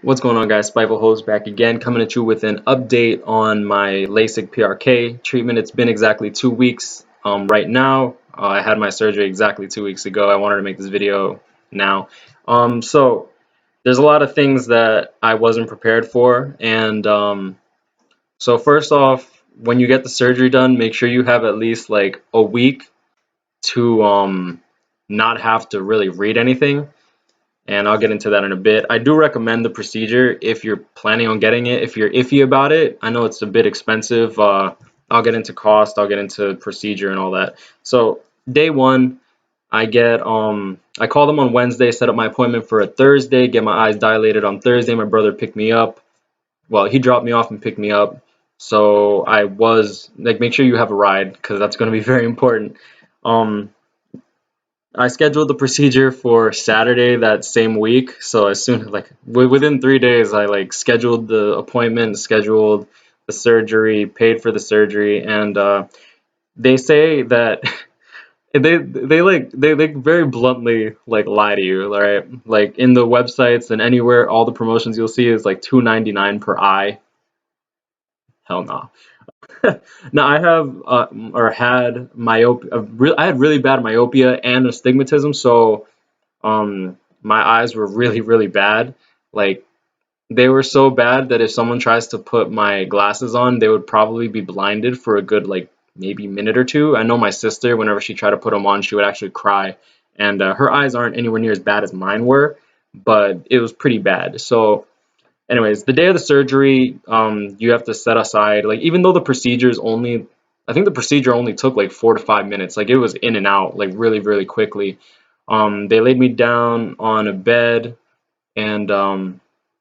What's going on, guys? Spiteful Host back again, coming at you with an update on my LASIK PRK treatment. It's been exactly 2 weeks right now. I had my surgery exactly 2 weeks ago. I wanted to make this video now. So there's a lot of things that I wasn't prepared for, and so first off, when you get the surgery done, make sure you have at least like a week to not have to really read anything, and I'll get into that in a bit. I do recommend the procedure if you're planning on getting it. If you're iffy about it, I know it's a bit expensive. I'll get into cost, I'll get into procedure and all that. So day one, I call them on Wednesday, set up my appointment for a Thursday, get my eyes dilated on Thursday. My brother picked me up. Well, he dropped me off and picked me up. So I was like, make sure you have a ride because that's going to be very important. Um, I scheduled the procedure for Saturday that same week. So as soon like within 3 days, I like scheduled the appointment, scheduled the surgery, paid for the surgery, and they say that they very bluntly like lie to you, right? Like in the websites and anywhere, all the promotions you'll see is like $2.99 per eye. Hell no. Now I have or had myopia. I had really bad myopia and astigmatism, so my eyes were really bad. Like they were so bad that if someone tries to put my glasses on, they would probably be blinded for a good like maybe minute or two. I know my sister, whenever she tried to put them on, she would actually cry, and her eyes aren't anywhere near as bad as mine were, but it was pretty bad. So anyways, the day of the surgery, you have to set aside, like, even though the procedure is only, I think the procedure only took like 4 to 5 minutes. Like, it was in and out, like, really quickly. They laid me down on a bed, and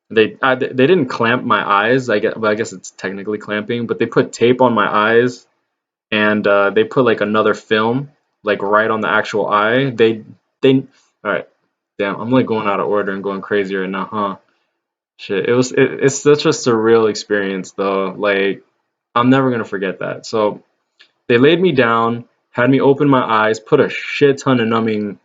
they didn't clamp my eyes. I guess it's technically clamping, but they put tape on my eyes, and they put like another film, like right on the actual eye. All right, damn, I'm like going out of order and going crazy right now, huh? Shit, it's such a surreal experience though. Like I'm never gonna forget that. So they laid me down, had me open my eyes, put a shit ton of numbing,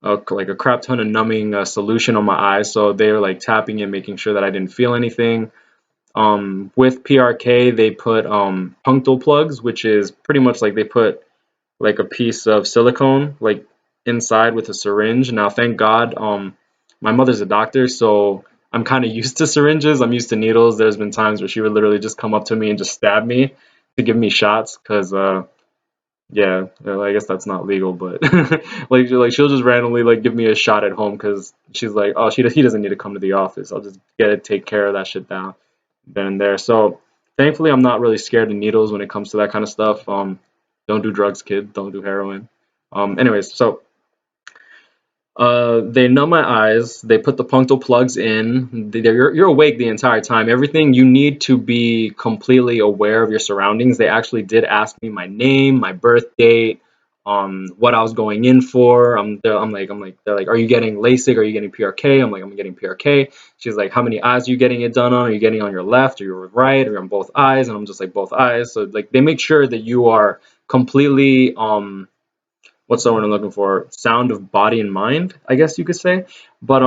like a crap ton of numbing solution on my eyes. So they were like tapping it, making sure that I didn't feel anything. With PRK, they put punctal plugs, which is pretty much like they put like a piece of silicone like inside with a syringe. Now, thank God, my mother's a doctor, so I'm kind of used to syringes. I'm used to needles. There's been times where she would literally just come up to me and just stab me to give me shots, because yeah, I guess that's not legal, but like she'll just randomly like give me a shot at home because she's like, oh, he doesn't need to come to the office. I'll just get it, take care of that shit down then and there. So thankfully, I'm not really scared of needles when it comes to that kind of stuff. Don't do drugs, kid. Don't do heroin. Anyways, so they numb my eyes. They put the punctal plugs in. You're awake the entire time. Everything you need to be completely aware of your surroundings. They actually did ask me my name, my birth date, what I was going in for. They're like, are you getting LASIK? Are you getting PRK? I'm like, I'm getting PRK. She's like, how many eyes are you getting it done on? Are you getting on your left or your right or on both eyes? And I'm just like, both eyes. So like, they make sure that you are completely what's the word I'm looking for? Sound of body and mind, I guess you could say. But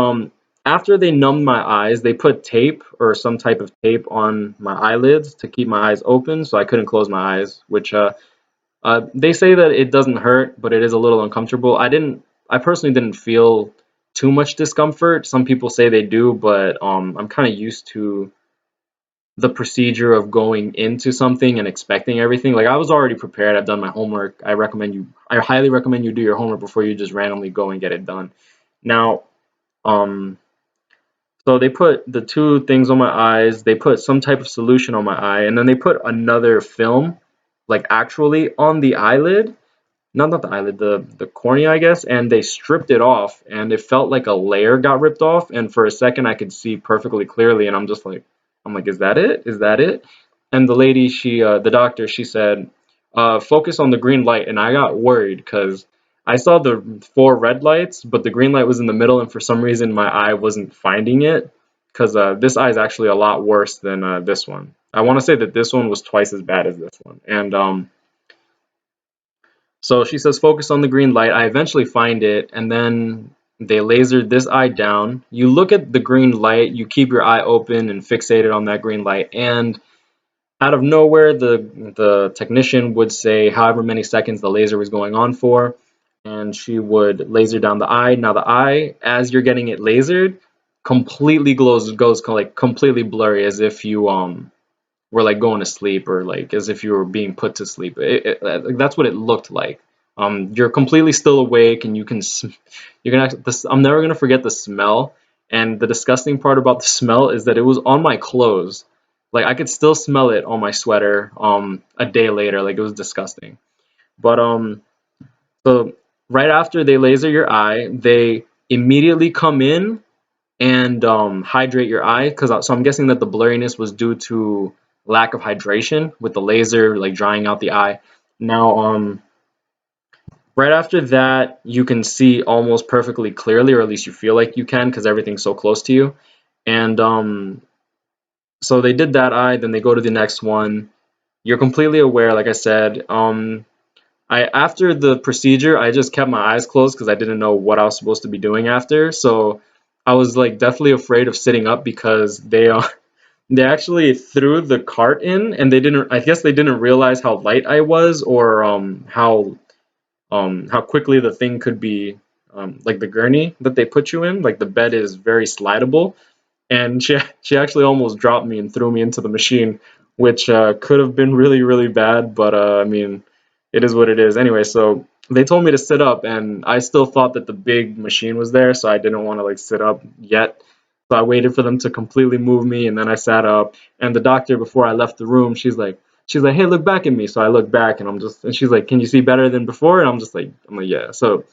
after they numbed my eyes, they put tape or some type of tape on my eyelids to keep my eyes open, so I couldn't close my eyes. Which they say that it doesn't hurt, but it is a little uncomfortable. I personally didn't feel too much discomfort. Some people say they do, but I'm kind of used to the procedure of going into something and expecting everything. Like I was already prepared. I've done my homework. I highly recommend you do your homework before you just randomly go and get it done. Now, um, so they put the two things on my eyes. They put some type of solution on my eye, and then they put another film, like actually on the eyelid. Not the eyelid, the cornea, I guess. And they stripped it off, and it felt like a layer got ripped off. And for a second, I could see perfectly clearly, and I'm like, is that it? Is that it? And the lady, the doctor, she said, focus on the green light. And I got worried because I saw the four red lights, but the green light was in the middle, and for some reason my eye wasn't finding it. Because this eye is actually a lot worse than this one. I want to say that this one was twice as bad as this one. And so she says, focus on the green light. I eventually find it, and then They lasered this eye down. You look at the green light, you keep your eye open and fixated on that green light, and out of nowhere, the technician would say however many seconds the laser was going on for, and she would laser down the eye. Now the eye, as you're getting it lasered, completely goes like completely blurry, as if you were like going to sleep, or like as if you were being put to sleep. That's what it looked like. You're completely still awake, and you can actually. I'm never gonna forget the smell. And the disgusting part about the smell is that it was on my clothes. Like I could still smell it on my sweater. A day later, like it was disgusting. But so right after they laser your eye, they immediately come in and hydrate your eye, because so I'm guessing that the blurriness was due to lack of hydration with the laser like drying out the eye. Now right after that you can see almost perfectly clearly, or at least you feel like you can because everything's so close to you. And so they did that eye, then they go to the next one. You're completely aware, like I said. I after the procedure, I just kept my eyes closed because I didn't know what I was supposed to be doing after. So I was like definitely afraid of sitting up, because they actually threw the cart in, and they didn't. I guess they didn't realize how light I was, or how quickly the thing could be, like the gurney that they put you in. Like the bed is very slidable, and she actually almost dropped me and threw me into the machine, which could have been really bad. But I mean, it is what it is. Anyway, so they told me to sit up, and I still thought that the big machine was there, so I didn't want to like sit up yet. So I waited for them to completely move me, and then I sat up. And the doctor, before I left the room, she's like, "Hey, look back at me." So I look back, and and she's like, "Can you see better than before?" And I'm like, "Yeah." So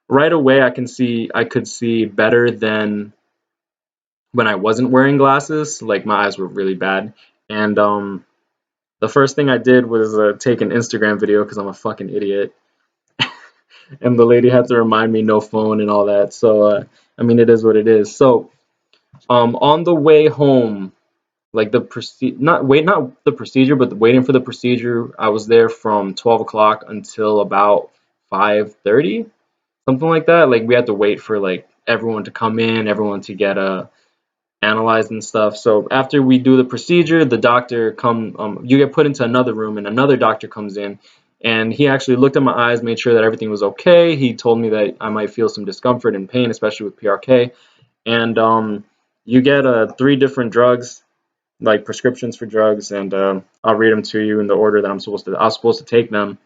right away, I could see better than when I wasn't wearing glasses. Like my eyes were really bad. And the first thing I did was take an Instagram video, because I'm a fucking idiot. And the lady had to remind me no phone and all that. So I mean, it is what it is. So on the way home, like not the procedure, but waiting for the procedure, I was there from 12 o'clock until about 5:30, something like that. Like we had to wait for like everyone to come in, everyone to get analyzed and stuff. So after we do the procedure, the doctor you get put into another room, and another doctor comes in, and he actually looked at my eyes, made sure that everything was okay. He told me that I might feel some discomfort and pain, especially with PRK. And you get three different drugs, like prescriptions for drugs, and I'll read them to you in the order that I was supposed to take them.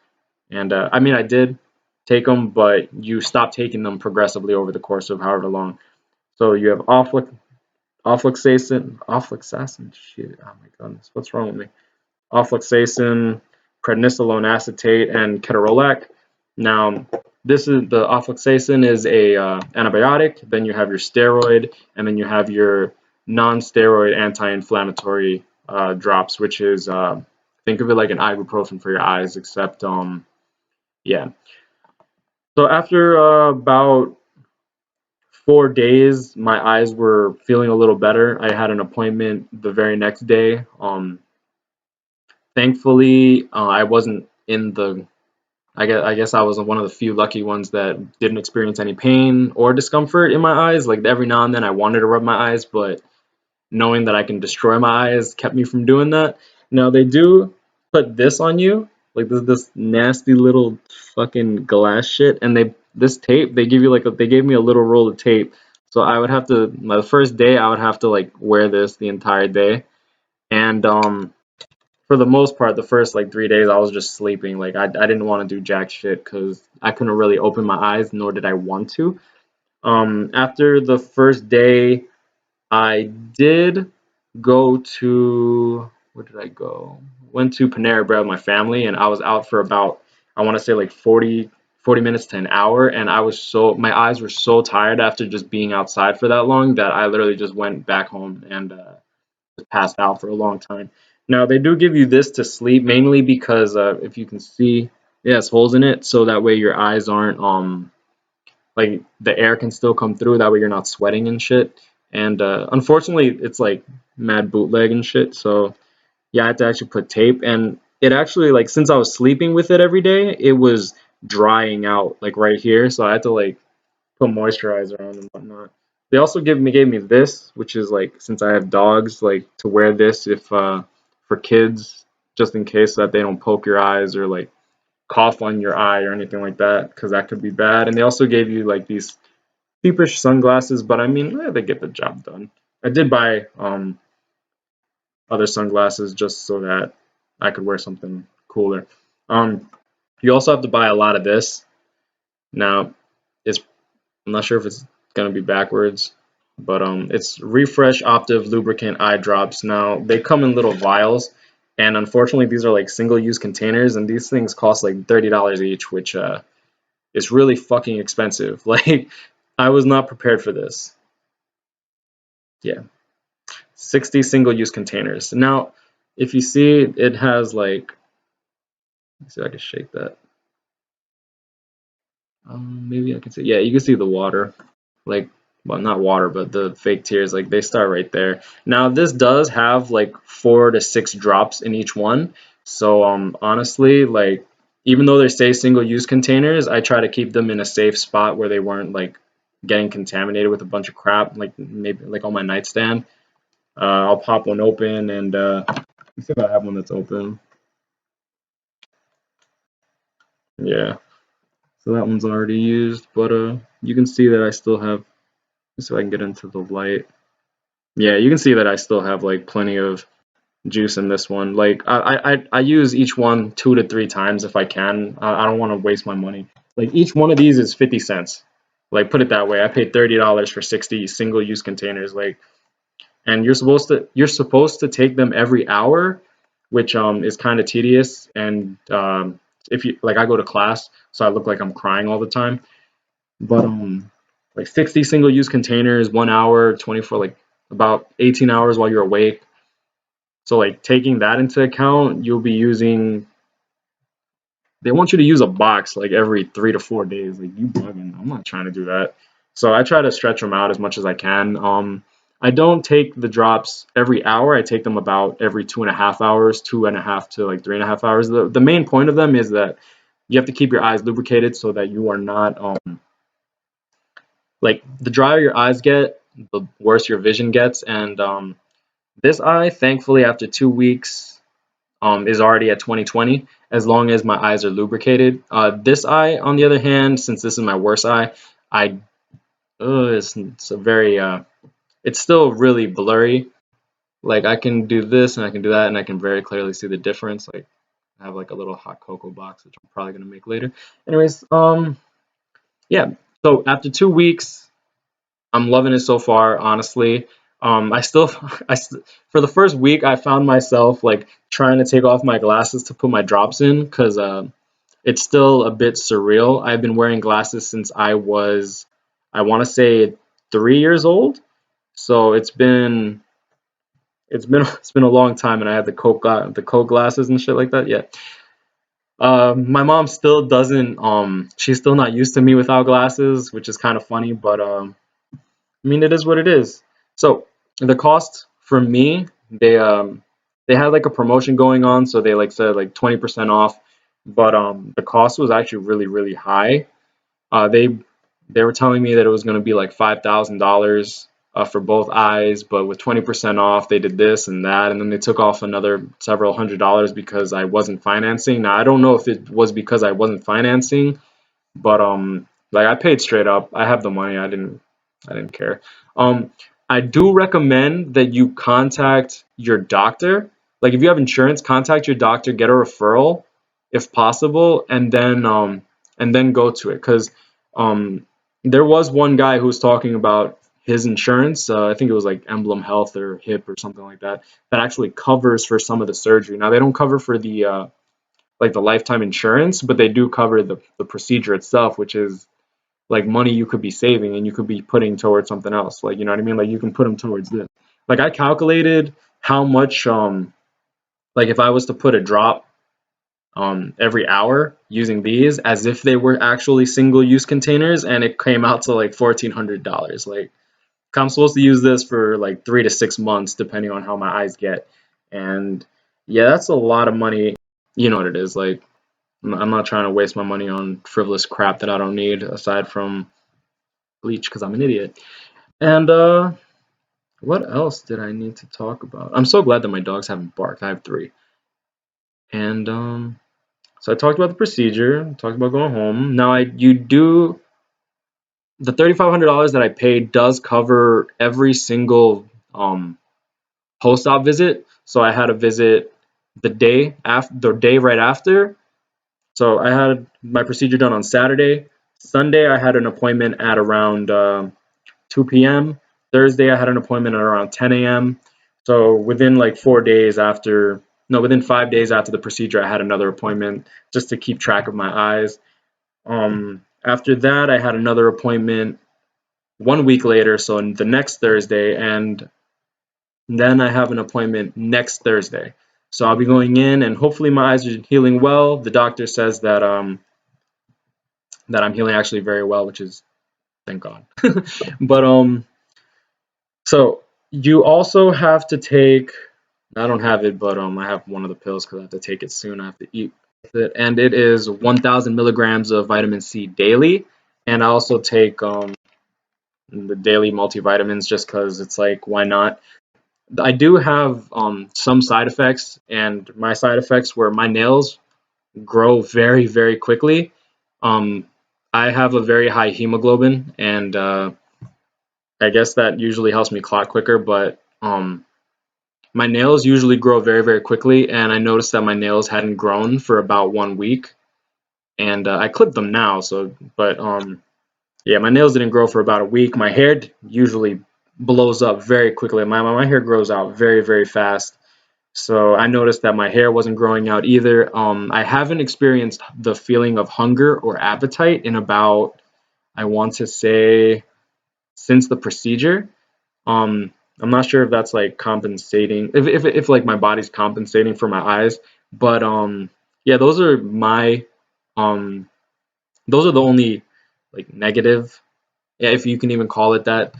And I mean, I did take them, but you stop taking them progressively over the course of however long. So you have ofloxacin, shit, oh my goodness, what's wrong with me? Ofloxacin, prednisolone acetate, and ketorolac. Now, this is the ofloxacin is a antibiotic. Then you have your steroid, and then you have your non-steroid anti-inflammatory drops, which is think of it like an ibuprofen for your eyes, except yeah. So after about 4 days, my eyes were feeling a little better. I had an appointment the very next day. Thankfully, I wasn't in the. I guess I was one of the few lucky ones that didn't experience any pain or discomfort in my eyes. Like every now and then, I wanted to rub my eyes, but knowing that I can destroy my eyes kept me from doing that. Now they do put this on you, like this nasty little fucking glass shit, and this tape they give you they gave me a little roll of tape, so I would have to my first day I would have to like wear this the entire day, and for the most part the first like 3 days I was just sleeping. Like I didn't want to do jack shit because I couldn't really open my eyes, nor did I want to. After the first day I did go to where did I go? Went to Panera Bread with my family, and I was out for about I want to say like 40 minutes to an hour, and my eyes were so tired after just being outside for that long that I literally just went back home and just passed out for a long time. Now they do give you this to sleep, mainly because if you can see, it has holes in it, so that way your eyes aren't like the air can still come through. That way you're not sweating and shit. And unfortunately, it's like mad bootleg and shit. So yeah, I had to actually put tape, and it actually like since I was sleeping with it every day, it was drying out like right here. So I had to like put moisturizer on and whatnot. They also gave me this, which is like since I have dogs, like to wear this if for kids, just in case that they don't poke your eyes or like cough on your eye or anything like that, because that could be bad. And they also gave you like these cheapish sunglasses, but I mean they get the job done. I did buy other sunglasses just so that I could wear something cooler. Um, you also have to buy a lot of this. Now, it's I'm not sure if it's gonna be backwards, but it's Refresh Optive Lubricant Eye Drops. Now they come in little vials, and unfortunately these are like single-use containers, and these things cost like $30 each, which is really fucking expensive. Like I was not prepared for this. Yeah, 60 single-use containers. Now, if you see, it has like, let's see if I can shake that. Maybe I can see. Yeah, you can see the water. Like, well, not water, but the fake tears. Like they start right there. Now this does have like 4 to 6 drops in each one. So honestly, like even though they say single-use containers, I try to keep them in a safe spot where they weren't like getting contaminated with a bunch of crap, like maybe like on my nightstand. I'll pop one open and let's see if I have one that's open. Yeah, so that one's already used, but you can see that I still have. Let's see if I can get into the light. Yeah, you can see that I still have like plenty of juice in this one. Like I use each one 2 to 3 times if I can. I don't want to waste my money. Like each one of these is 50 cents. Like put it that way. I paid $30 for 60 single-use containers. Like, and you're supposed to take them every hour, which is kind of tedious. And if you like, I go to class, so I look like I'm crying all the time. But like 60 single-use containers, 1 hour, 24, like about 18 hours while you're awake. So like taking that into account, you'll be using. They want you to use a box like every 3 to 4 days. Like you bugging? I'm not trying to do that. So I try to stretch them out as much as I can. I don't take the drops every hour. I take them about every 2.5 hours, 2.5 to like 3.5 hours. The main point of them is that you have to keep your eyes lubricated so that you are not like the drier your eyes get, the worse your vision gets. And this eye, thankfully, after 2 weeks, is already at 20/20 as long as my eyes are lubricated. This eye, on the other hand, since this is my worst eye, I it's a very it's still really blurry. Like I can do this and I can do that and I can very clearly see the difference. Like I have like a little hot cocoa box which I'm probably gonna make later. Anyways, yeah. So after 2 weeks, I'm loving it so far, honestly. I still, for the first week, I found myself like trying to take off my glasses to put my drops in because it's still a bit surreal. I've been wearing glasses since I want to say 3 years old. So it's been a long time, and I had the Coke glasses and shit like that. Yeah. My mom still doesn't. She's still not used to me without glasses, which is kind of funny, but I mean, it is what it is. So the cost for me, they had like a promotion going on, so they like said like 20% off, but the cost was actually really really high. They were telling me that it was going to be like $5,000 for both eyes, but with 20% off, they did this and that, and then they took off another several $100s because I wasn't financing. Now I don't know if it was because I wasn't financing, but like I paid straight up. I have the money. I didn't care. Um I do recommend that you contact your doctor. Like if you have insurance, contact your doctor, get a referral if possible, and then go to it cuz um there was one guy who was talking about his insurance. I think it was like Emblem Health or HIP or something like that that actually covers for some of the surgery. Now they don't cover for the like the lifetime insurance, but they do cover the procedure itself, which is like money you could be saving and you could be putting towards something else. Like you know what I mean? Like you can put them towards this. Like I calculated how much like if I was to put a drop every hour using these as if they were actually single use containers and it came out to like $1,400. Like I'm supposed to use this for like 3 to 6 months depending on how my eyes get. And yeah, that's a lot of money. You know what it is. Like I'm not trying to waste my money on frivolous crap that I don't need aside from bleach because I'm an idiot. And what else did I need to talk about? I'm so glad that my dogs haven't barked. I have three. And so I talked about the procedure, talked about going home. Now you do the $3,500 that I paid does cover every single post-op visit. So I had a visit the day right after. So I had my procedure done on Saturday. Sunday I had an appointment at around 2 p.m. Thursday I had an appointment at around 10 a.m. So within like 4 days after, no, within 5 days after the procedure, I had another appointment just to keep track of my eyes. After that, I had another appointment 1 week later, so the next Thursday, and then I have an appointment next Thursday. So I'll be going in, and hopefully my eyes are healing well. The doctor says that I'm healing actually very well, which is thank God. But so you also have to take. I don't have it, but I have one of the pills because I have to take it soon. I have to eat with it, and it is 1,000 milligrams of vitamin C daily. And I also take the daily multivitamins just because it's like, why not? I do have some side effects, and my side effects were my nails grow very, very quickly. Um, I have a very high hemoglobin, and I guess that usually helps me clot quicker, but my nails usually grow very, very quickly, and I noticed that my nails hadn't grown for about 1 week, and I clipped them now. So, but yeah, my nails didn't grow for about a week. My hair usually blows up very quickly. My hair grows out very, very fast. So I noticed that my hair wasn't growing out either. I haven't experienced the feeling of hunger or appetite in about, I want to say, since the procedure. Um, I'm not sure if that's like compensating, if like my body's compensating for my eyes, but yeah, um, those are the only like negative, yeah, if you can even call it that.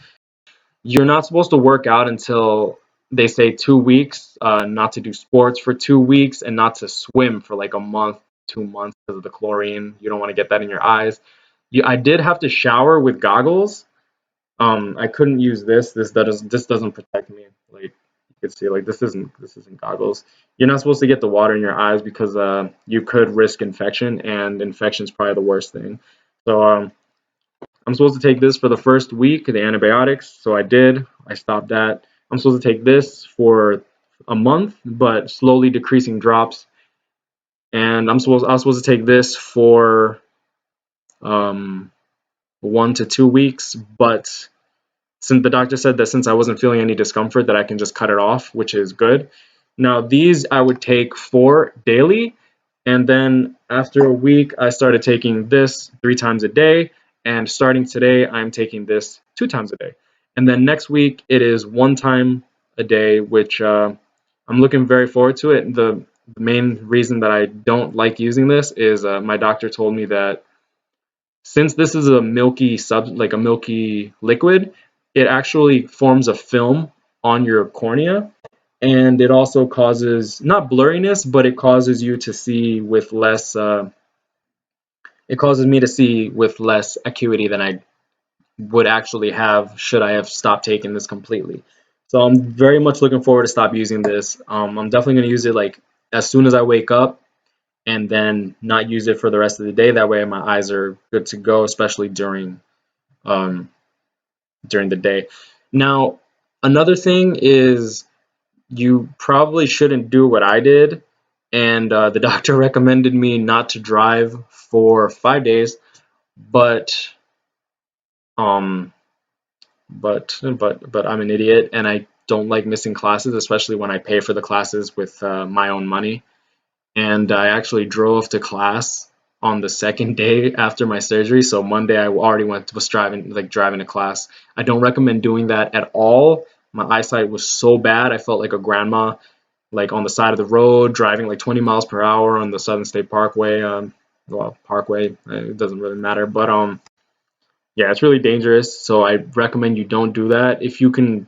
You're not supposed to work out until they say 2 weeks, not to do sports for 2 weeks, and not to swim for like a month, 2 months because of the chlorine. You don't want to get that in your eyes. I did have to shower with goggles. I couldn't use this. This doesn't protect me. Like you can see, like this isn't goggles. You're not supposed to get the water in your eyes because you could risk infection, and infection is probably the worst thing. So I'm supposed to take this for the first week, the antibiotics. So I did. I stopped that. I'm supposed to take this for a month, but slowly decreasing drops. And I was supposed to take this for um, 1 to 2 weeks, but since the doctor said that since I wasn't feeling any discomfort that I can just cut it off, which is good. Now these I would take 4 daily, and then after a week I started taking this 3 times a day, and starting today I'm taking this 2 times a day. And then next week it is 1 time a day, which I'm looking very forward to it. The main reason that I don't like using this is my doctor told me that since this is a milky like a milky liquid, it actually forms a film on your cornea, and it also causes not blurriness, but it causes you to see with less. It causes me to see with less acuity than I would actually have should I have stopped taking this completely. So I'm very much looking forward to stop using this. I'm definitely going to use it like as soon as I wake up, and then not use it for the rest of the day. That way my eyes are good to go, especially um, during the day. Now, another thing is you probably shouldn't do what I did, and the doctor recommended me not to drive for 5 days, but um, but I'm an idiot, and I don't like missing classes, especially when I pay for the classes with my own money. And I actually drove to class on the second day after my surgery. So Monday I already was driving to class. I don't recommend doing that at all. My eyesight was so bad. I felt like a grandma, like on the side of the road, driving like 20 miles per hour on the Southern State Parkway. Well, Parkway, it doesn't really matter, but yeah, it's really dangerous. So I recommend you don't do that. If you can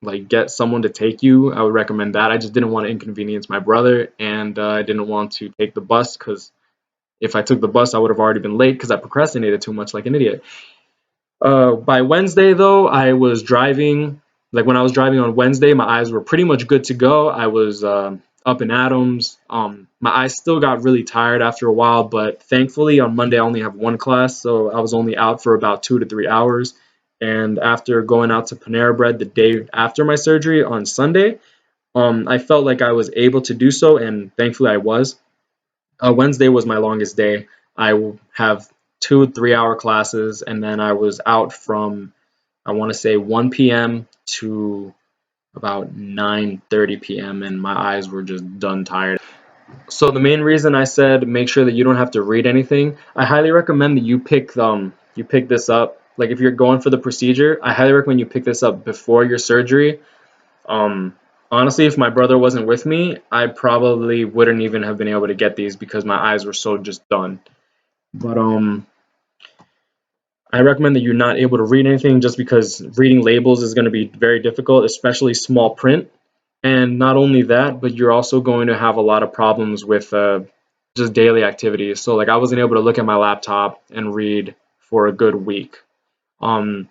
like get someone to take you, I would recommend that. I just didn't want to inconvenience my brother, and I didn't want to take the bus because if I took the bus, I would have already been late because I procrastinated too much like an idiot. By Wednesday, though, I was driving. Like when I was driving on Wednesday, my eyes were pretty much good to go. I was up in atoms. My eyes still got really tired after a while, but thankfully on Monday I only have one class, so I was only out for about 2 to 3 hours. And after going out to Panera Bread the day after my surgery on Sunday, I felt like I was able to do so, and thankfully I was. Wednesday was my longest day. I will have 2 3 hour classes, and then I was out from, I want to say, 1 p.m. to about 9:30 p.m. and my eyes were just done tired. So the main reason I said make sure that you don't have to read anything, I highly recommend that you pick this up. Like if you're going for the procedure, I highly recommend you pick this up before your surgery. um, Honestly, if my brother wasn't with me, I probably wouldn't even have been able to get these because my eyes were so just done. But I recommend that you're not able to read anything just because reading labels is going to be very difficult, especially small print. And not only that, but you're also going to have a lot of problems with just daily activities. So like I wasn't able to look at my laptop and read for a good week. Um,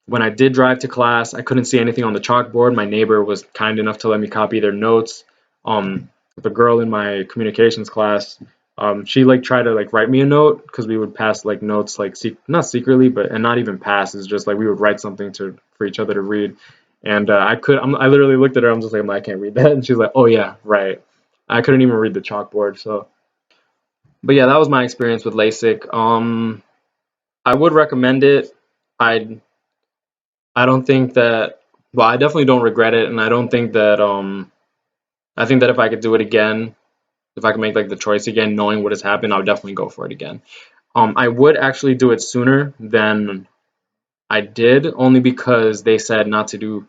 when I did drive to class, I couldn't see anything on the chalkboard. My neighbor was kind enough to let me copy their notes. The girl in my communications class, she like tried to like write me a note because we would pass like notes like not secretly, but and not even pass. It's just like we would write something to for each other to read. And I literally looked at her. I'm just like, I can't read that. And she's like, oh yeah, right. I couldn't even read the chalkboard. So, but yeah, that was my experience with LASIK. I would recommend it. I I don't think that. Well, I definitely don't regret it, and I don't think that. I think that if I could do it again, if I could make like the choice again, knowing what has happened, I would definitely go for it again. I would actually do it sooner than I did, only because they said not to do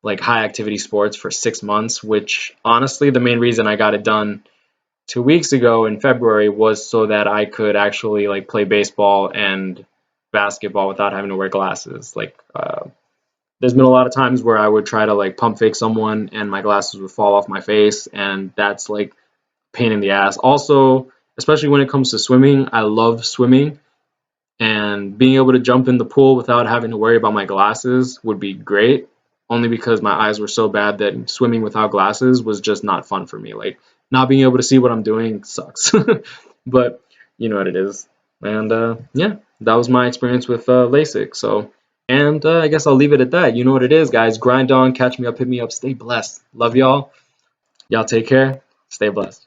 like high activity sports for 6 months. Which honestly, the main reason I got it done 2 weeks ago in February was so that I could actually like play baseball and basketball without having to wear glasses. Like there's been a lot of times where I would try to like pump fake someone and my glasses would fall off my face, and that's like pain in the ass. Also, especially when it comes to swimming, I love swimming, and being able to jump in the pool without having to worry about my glasses would be great. Only because my eyes were so bad that swimming without glasses was just not fun for me. Like not being able to see what I'm doing sucks. But you know what it is. And yeah, that was my experience with LASIK. So, and I guess I'll leave it at that. You know what it is, guys. Grind on, catch me up, hit me up. Stay blessed. Love y'all. Y'all take care. Stay blessed.